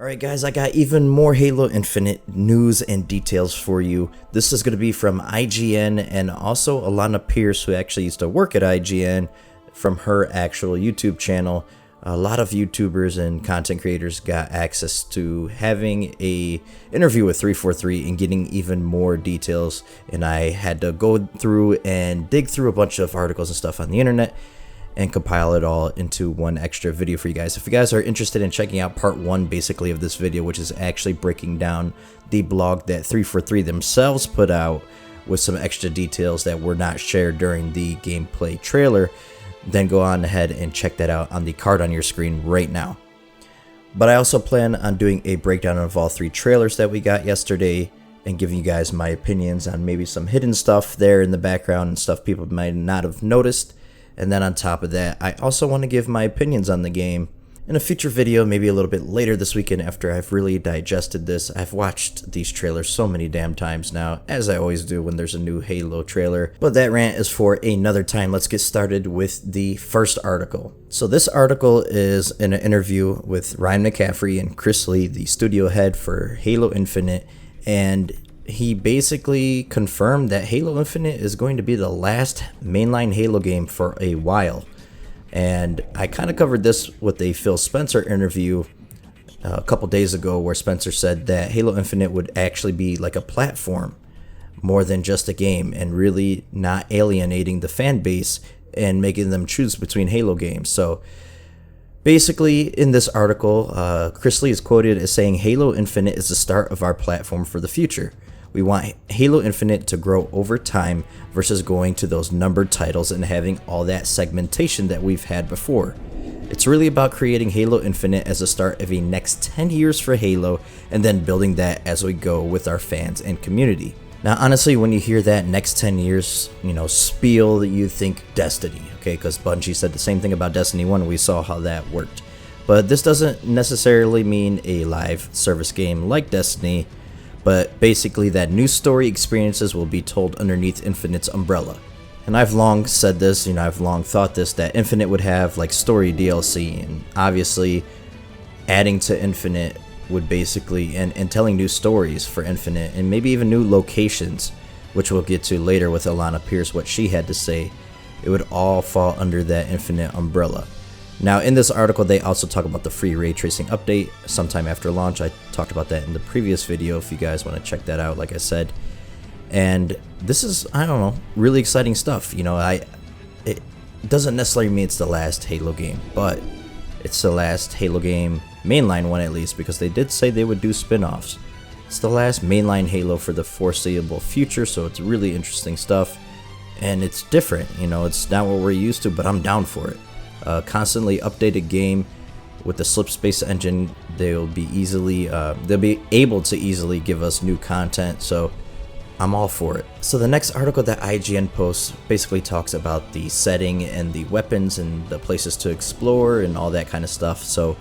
Alright guys, I got even more Halo Infinite news and details for you. This is going to be from IGN and also Alana Pierce, who actually used to work at IGN, from her actual YouTube channel. A lot of YouTubers and content creators got access to having a interview with 343 and getting even more details, and I had to go through and dig through a bunch of articles and stuff on the internet and compile it all into one extra video for you guys. If you guys are interested in checking out part 1 basically of this video, which is actually breaking down the blog that 343 themselves put out with some extra details that were not shared during the gameplay trailer, then go on ahead and check that out on the card on your screen right now. But I also plan on doing a breakdown of all 3 trailers that we got yesterday and giving you guys my opinions on maybe some hidden stuff there in the background and stuff people might not have noticed. And then on top of that, I also want to give my opinions on the game in a future video, maybe a little bit later this weekend after I've really digested this. I've watched these trailers so many damn times now, as I always do when there's a new Halo trailer. But that rant is for another time. Let's get started with the first article. So this article is in an interview with Ryan McCaffrey and Chris Lee, the studio head for Halo Infinite, and he basically confirmed that Halo Infinite is going to be the last mainline Halo game for a while. And I kind of covered this with a Phil Spencer interview a couple days ago, where Spencer said that Halo Infinite would actually be like a platform more than just a game, and really not alienating the fan base and making them choose between Halo games. So basically, in this article, Chris Lee is quoted as saying, "Halo Infinite is the start of our platform for the future. We want Halo Infinite to grow over time versus going to those numbered titles and having all that segmentation that we've had before. It's really about creating Halo Infinite as the start of a next 10 years for Halo, and then building that as we go with our fans and community." Now, honestly, when you hear that next 10 years, spiel, you think Destiny, okay? Because Bungie said the same thing about Destiny 1, and we saw how that worked. But this doesn't necessarily mean a live service game like Destiny, but basically that new story experiences will be told underneath Infinite's umbrella. And I've long said this, I've long thought this, that Infinite would have like story DLC, and obviously adding to Infinite would basically, and telling new stories for Infinite, and maybe even new locations, which we'll get to later with Alana Pierce, what she had to say. It would all fall under that Infinite umbrella. Now, in this article, they also talk about the free ray tracing update sometime after launch. I talked about that in the previous video if you guys want to check that out, like I said. And this is, I don't know, really exciting stuff. It doesn't necessarily mean it's the last Halo game, but it's the last Halo game, mainline one at least, because they did say they would do spin-offs. It's the last mainline Halo for the foreseeable future, so it's really interesting stuff. And it's different, it's not what we're used to, but I'm down for it. Constantly updated game with the Slipspace engine. They'll be able to easily give us new content, so I'm all for it. So the next article that IGN posts basically talks about the setting and the weapons and the places to explore and all that kind of stuff. So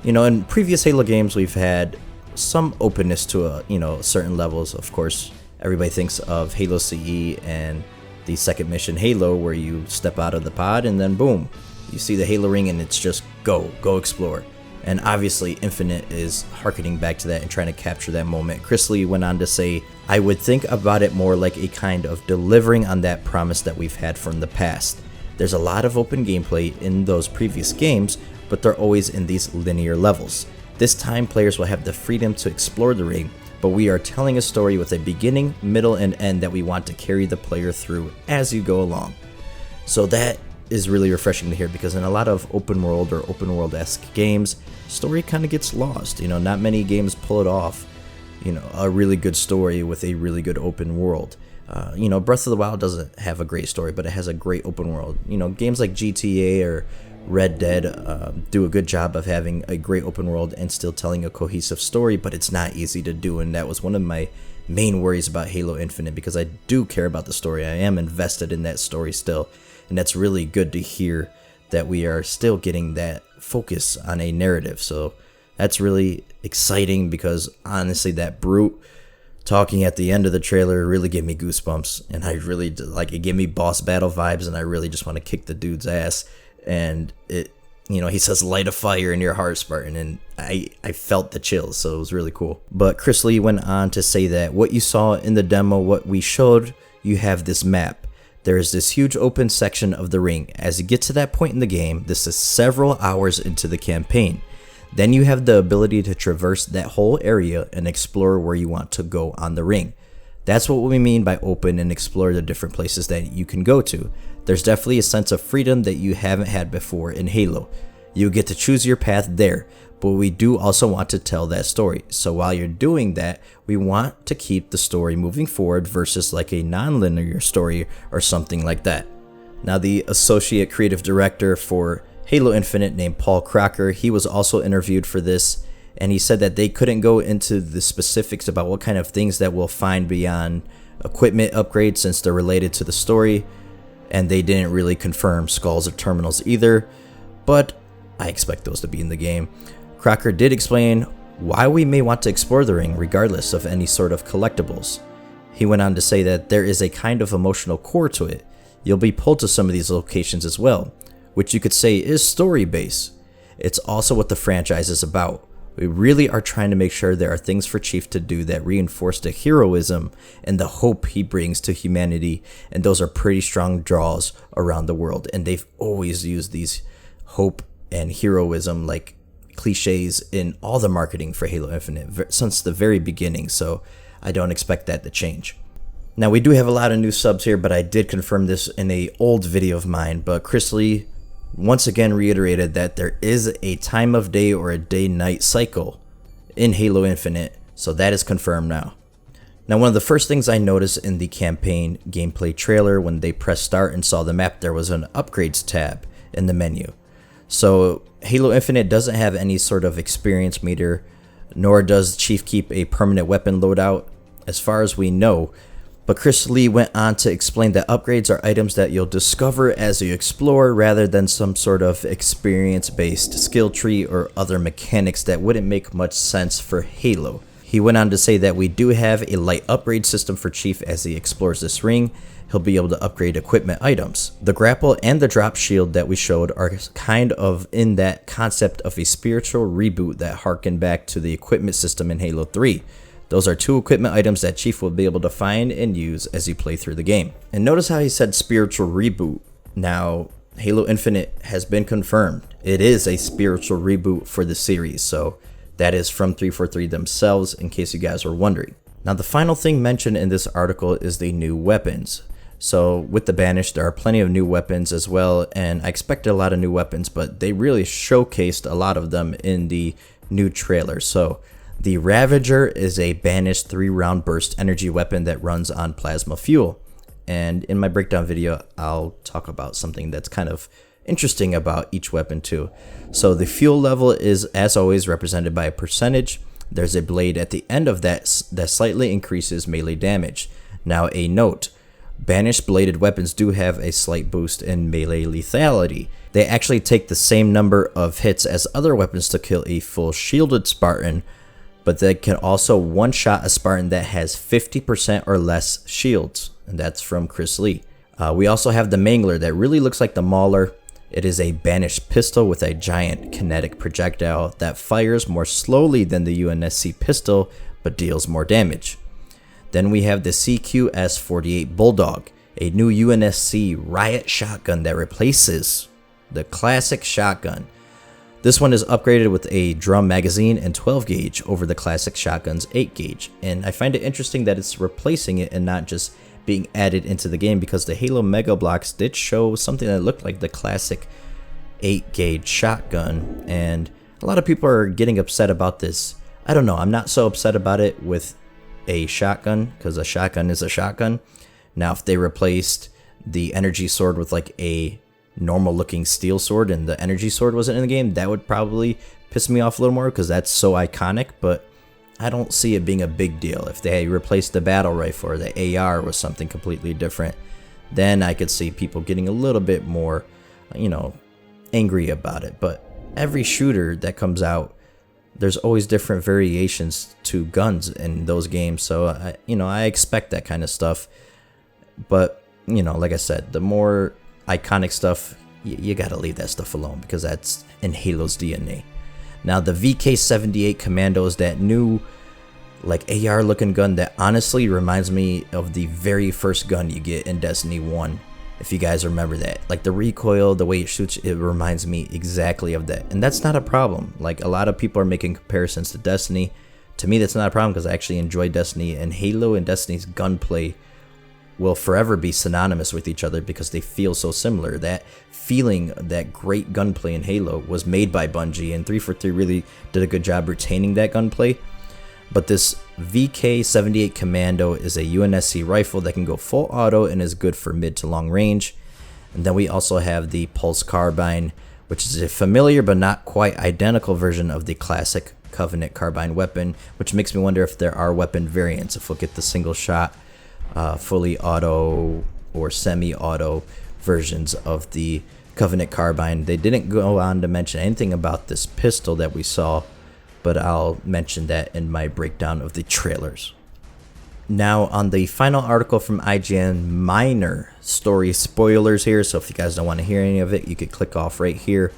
in previous Halo games, we've had some openness to certain levels. Of course, everybody thinks of Halo CE and the second mission Halo, where you step out of the pod and then boom, you see the Halo ring and it's just go explore. And obviously Infinite is harkening back to that and trying to capture that moment. Chris Lee went on to say, "I would think about it more like a kind of delivering on that promise that we've had from the past. There's a lot of open gameplay in those previous games, but they're always in these linear levels. This time players will have the freedom to explore the ring, but we are telling a story with a beginning, middle, and end that we want to carry the player through as you go along." So that is really refreshing to hear, because in a lot of open world or open world-esque games, story kind of gets lost. Not many games pull it off, a really good story with a really good open world. Breath of the Wild doesn't have a great story, but it has a great open world. Games like GTA or Red Dead do a good job of having a great open world and still telling a cohesive story, but it's not easy to do, and that was one of my main worries about Halo Infinite, because I do care about the story. I am invested in that story still, and that's really good to hear that we are still getting that focus on a narrative. So that's really exciting, because honestly, that brute talking at the end of the trailer really gave me goosebumps, and I really it gave me boss battle vibes, and I really just want to kick the dude's ass. And he says light a fire in your heart, Spartan, and I felt the chills, so it was really cool. But Chris Lee went on to say that what you saw in the demo, what we showed, you have this map. There is this huge open section of the ring. As you get to that point in the game, this is several hours into the campaign. Then you have the ability to traverse that whole area and explore where you want to go on the ring. That's what we mean by open and explore the different places that you can go to. There's definitely a sense of freedom that you haven't had before in Halo. You get to choose your path there, but we do also want to tell that story. So while you're doing that, we want to keep the story moving forward versus like a non-linear story or something like that. Now, the associate creative director for Halo Infinite named Paul Crocker, he was also interviewed for this, and he said that they couldn't go into the specifics about what kind of things that we'll find beyond equipment upgrades since they're related to the story, and they didn't really confirm skulls or terminals either, but I expect those to be in the game. Crocker did explain why we may want to explore the ring regardless of any sort of collectibles. He went on to say that there is a kind of emotional core to it. You'll be pulled to some of these locations as well, which you could say is story based. It's also what the franchise is about. We really are trying to make sure there are things for Chief to do that reinforce the heroism and the hope he brings to humanity, and those are pretty strong draws around the world, and they've always used these hope and heroism like cliches in all the marketing for Halo Infinite since the very beginning, so I don't expect that to change. Now, we do have a lot of new subs here, but I did confirm this in a old video of mine, but Chris Lee once again reiterated that there is a time of day or a day-night cycle in Halo Infinite, so that is confirmed now. Now, one of the first things I noticed in the campaign gameplay trailer when they pressed start and saw the map, there was an upgrades tab in the menu. So Halo Infinite doesn't have any sort of experience meter, nor does Chief keep a permanent weapon loadout, as far as we know. But Chris Lee went on to explain that upgrades are items that you'll discover as you explore rather than some sort of experience-based skill tree or other mechanics that wouldn't make much sense for Halo. He went on to say that we do have a light upgrade system for Chief as he explores this ring. He'll be able to upgrade equipment items. The grapple and the drop shield that we showed are kind of in that concept of a spiritual reboot that harken back to the equipment system in Halo 3. Those are two equipment items that Chief will be able to find and use as you play through the game. And notice how he said spiritual reboot. Now, Halo Infinite has been confirmed. It is a spiritual reboot for the series, so that is from 343 themselves, in case you guys were wondering. Now, the final thing mentioned in this article is the new weapons. So with the Banished, there are plenty of new weapons as well, and I expected a lot of new weapons, but they really showcased a lot of them in the new trailer. So the Ravager is a Banished 3-round burst energy weapon that runs on plasma fuel. And in my breakdown video, I'll talk about something that's kind of interesting about each weapon too. So the fuel level is, as always, represented by a percentage. There's a blade at the end of that slightly increases melee damage. Now, a note. Banished bladed weapons do have a slight boost in melee lethality. They actually take the same number of hits as other weapons to kill a full shielded Spartan, but they can also one-shot a Spartan that has 50% or less shields, and that's from Chris Lee. We also have the Mangler that really looks like the Mauler. It is a Banished pistol with a giant kinetic projectile that fires more slowly than the UNSC pistol, but deals more damage. Then we have the CQS-48 Bulldog, a new UNSC riot shotgun that replaces the classic shotgun. This one is upgraded with a drum magazine and 12 gauge over the classic shotgun's 8 gauge. And I find it interesting that it's replacing it and not just being added into the game, because the Halo Mega Bloks did show something that looked like the classic 8 gauge shotgun. And a lot of people are getting upset about this. I don't know, I'm not so upset about it with a shotgun, because a shotgun is a shotgun. Now, if they replaced the energy sword with like a normal looking steel sword and the energy sword wasn't in the game, that would probably piss me off a little more, because that's so iconic. But I don't see it being a big deal. If they replaced the battle rifle or the AR with something completely different, then I could see people getting a little bit more, angry about it. But every shooter that comes out, there's always different variations to guns in those games, so I expect that kind of stuff. But like I said, the more iconic stuff you gotta leave that stuff alone because that's in Halo's DNA. Now the VK-78 Commando is that new like AR looking gun that honestly reminds me of the very first gun you get in Destiny 1. If you guys remember that, like the recoil, the way it shoots, it reminds me exactly of that. And that's not a problem. Like a lot of people are making comparisons to Destiny. To me, that's not a problem because I actually enjoy Destiny, and Halo and Destiny's gunplay will forever be synonymous with each other because they feel so similar. That feeling, that great gunplay in Halo was made by Bungie, and 343 really did a good job retaining that gunplay. But this VK-78 Commando is a UNSC rifle that can go full auto and is good for mid to long range. And then we also have the Pulse Carbine, which is a familiar but not quite identical version of the classic Covenant Carbine weapon, which makes me wonder if there are weapon variants, if we'll get the single shot, fully auto or semi-auto versions of the Covenant Carbine. They didn't go on to mention anything about this pistol that we saw, but I'll mention that in my breakdown of the trailers. Now on the final article from IGN, minor story spoilers here, so if you guys don't want to hear any of it, you could click off right here.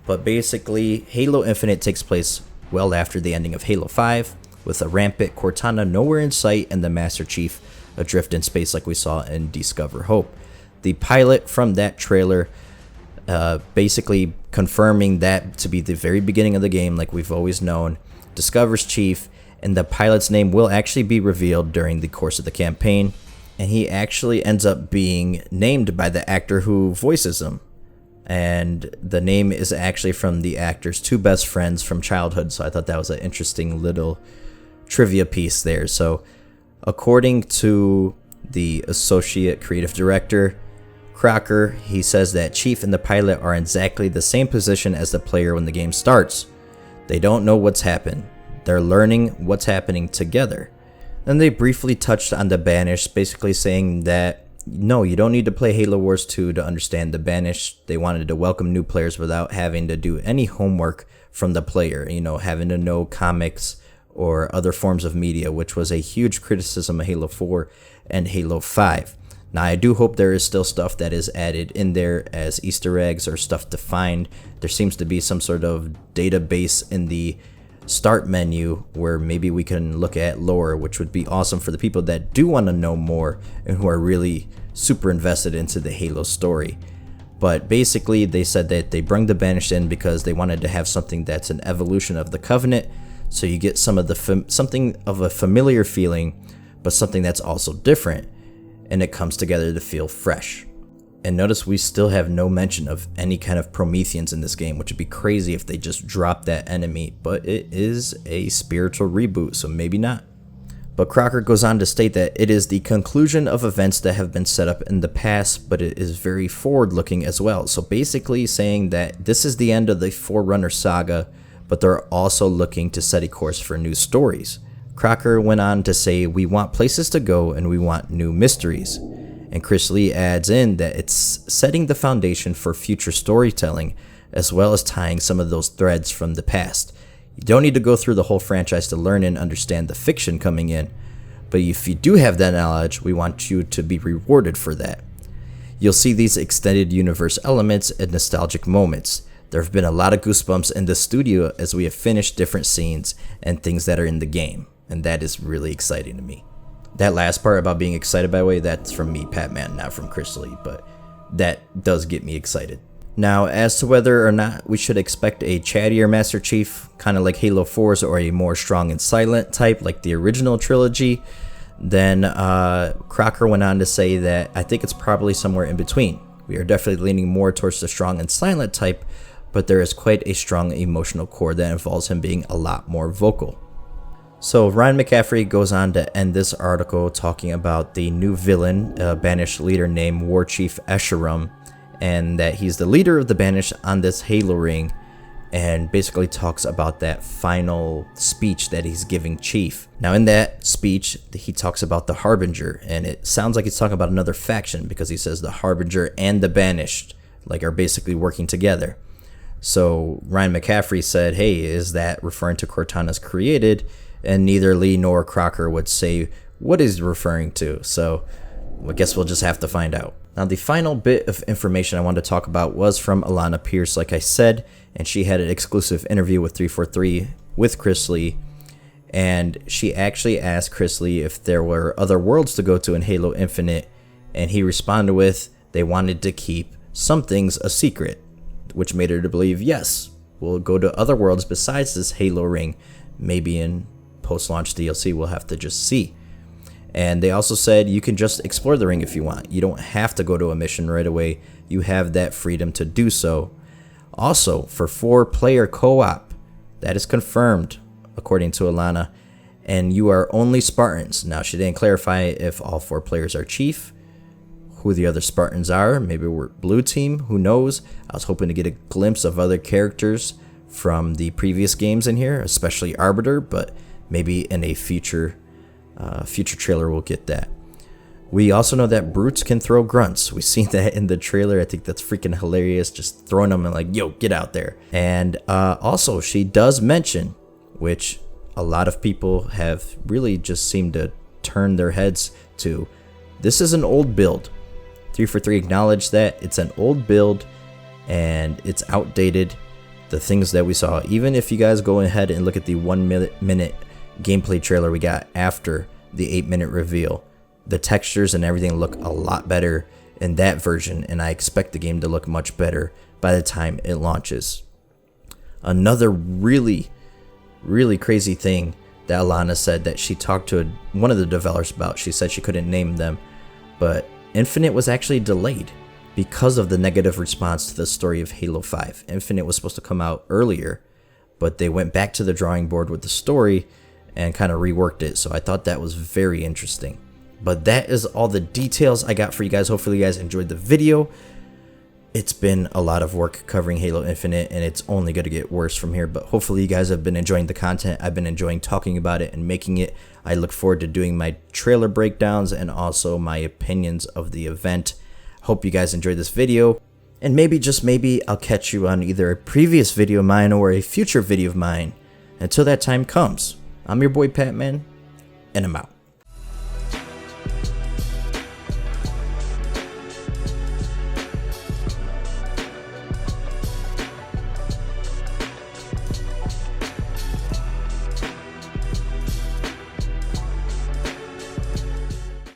But basically, Halo Infinite takes place well after the ending of Halo 5, with a rampant Cortana nowhere in sight and the Master Chief adrift in space like we saw in Discover Hope. The pilot from that trailer basically confirming that to be the very beginning of the game, like we've always known, discovers Chief, and the pilot's name will actually be revealed during the course of the campaign, and he actually ends up being named by the actor who voices him, and the name is actually from the actor's two best friends from childhood. So I thought that was an interesting little trivia piece there. So according to the associate creative director Crocker, he says that Chief and the pilot are in exactly the same position as the player when the game starts. They don't know what's happened. They're learning what's happening together. Then they briefly touched on the Banished, basically saying that no, you don't need to play Halo Wars 2 to understand the Banished. They wanted to welcome new players without having to do any homework from the player, having to know comics or other forms of media, which was a huge criticism of Halo 4 and Halo 5. Now, I do hope there is still stuff that is added in there as Easter eggs or stuff to find. There seems to be some sort of database in the start menu where maybe we can look at lore, which would be awesome for the people that do want to know more and who are really super invested into the Halo story. But basically, they said that they bring the Banished in because they wanted to have something that's an evolution of the Covenant, so you get some of the something of a familiar feeling, but something that's also different, and it comes together to feel fresh. And notice we still have no mention of any kind of Prometheans in this game, which would be crazy if they just dropped that enemy, but it is a spiritual reboot, so maybe not. But Crocker goes on to state that it is the conclusion of events that have been set up in the past, but it is very forward-looking as well. So basically saying that this is the end of the Forerunner saga, but they're also looking to set a course for new stories. Crocker went on to say, we want places to go and we want new mysteries. And Chris Lee adds in that it's setting the foundation for future storytelling, as well as tying some of those threads from the past. You don't need to go through the whole franchise to learn and understand the fiction coming in, but if you do have that knowledge, we want you to be rewarded for that. You'll see these extended universe elements and nostalgic moments. There have been a lot of goosebumps in the studio as we have finished different scenes and things that are in the game, and that is really exciting to me. That last part about being excited, by the way, that's from me, Patman, not from Chris Lee, but that does get me excited. Now, as to whether or not we should expect a chattier Master Chief, kind of like Halo 4's, or a more strong and silent type like the original trilogy, then Crocker went on to say that I think it's probably somewhere in between. We are definitely leaning more towards the strong and silent type, but there is quite a strong emotional core that involves him being a lot more vocal. So Ryan McCaffrey goes on to end this article talking about the new villain, a Banished leader named War Chief Escharum, and that he's the leader of the Banished on this Halo ring, and basically talks about that final speech that he's giving Chief. Now in that speech, he talks about the Harbinger, and it sounds like he's talking about another faction because he says the Harbinger and the Banished are basically working together. So Ryan McCaffrey said, hey, is that referring to Cortana's created? And neither Lee nor Crocker would say what he's referring to, so I guess we'll just have to find out. Now, the final bit of information I wanted to talk about was from Alana Pierce, like I said, and she had an exclusive interview with 343 with Chris Lee, and she actually asked Chris Lee if there were other worlds to go to in Halo Infinite, and he responded with they wanted to keep some things a secret, which made her to believe, yes, we'll go to other worlds besides this Halo ring. Maybe in post-launch DLC, we'll have to just see. And they also said you can just explore the ring if you want. You don't have to go to a mission right away. You have that freedom to do so. Also, for 4-player co-op, that is confirmed, according to Alana. And you are only Spartans. Now, she didn't clarify if all 4 players are Chief, who the other Spartans are. Maybe we're Blue Team, who knows? I was hoping to get a glimpse of other characters from the previous games in here, especially Arbiter, but maybe in a future trailer we'll get that. We also know that brutes can throw grunts. We've seen that in the trailer. I think that's freaking hilarious, just throwing them and like, yo, get out there. And also she does mention, which a lot of people have really just seemed to turn their heads to, this is an old build. 343 acknowledged that it's an old build and it's outdated. The things that we saw, even if you guys go ahead and look at the 1 minute gameplay trailer we got after the 8-minute reveal, the textures and everything look a lot better in that version, and I expect the game to look much better by the time it launches. Another really crazy thing that Alana said that she talked to one of the developers about, she said she couldn't name them, but Infinite was actually delayed because of the negative response to the story of Halo 5. Infinite was supposed to come out earlier, but they went back to the drawing board with the story and kind of reworked it, so I thought that was very interesting. But that is all the details I got for you guys. Hopefully you guys enjoyed the video. It's been a lot of work covering Halo Infinite, and it's only going to get worse from here, but hopefully you guys have been enjoying the content. I've been enjoying talking about it and making it. I look forward to doing my trailer breakdowns and also my opinions of the event. Hope you guys enjoyed this video, and maybe, just maybe, I'll catch you on either a previous video of mine or a future video of mine. Until that time comes, I'm your boy Patman, and I'm out.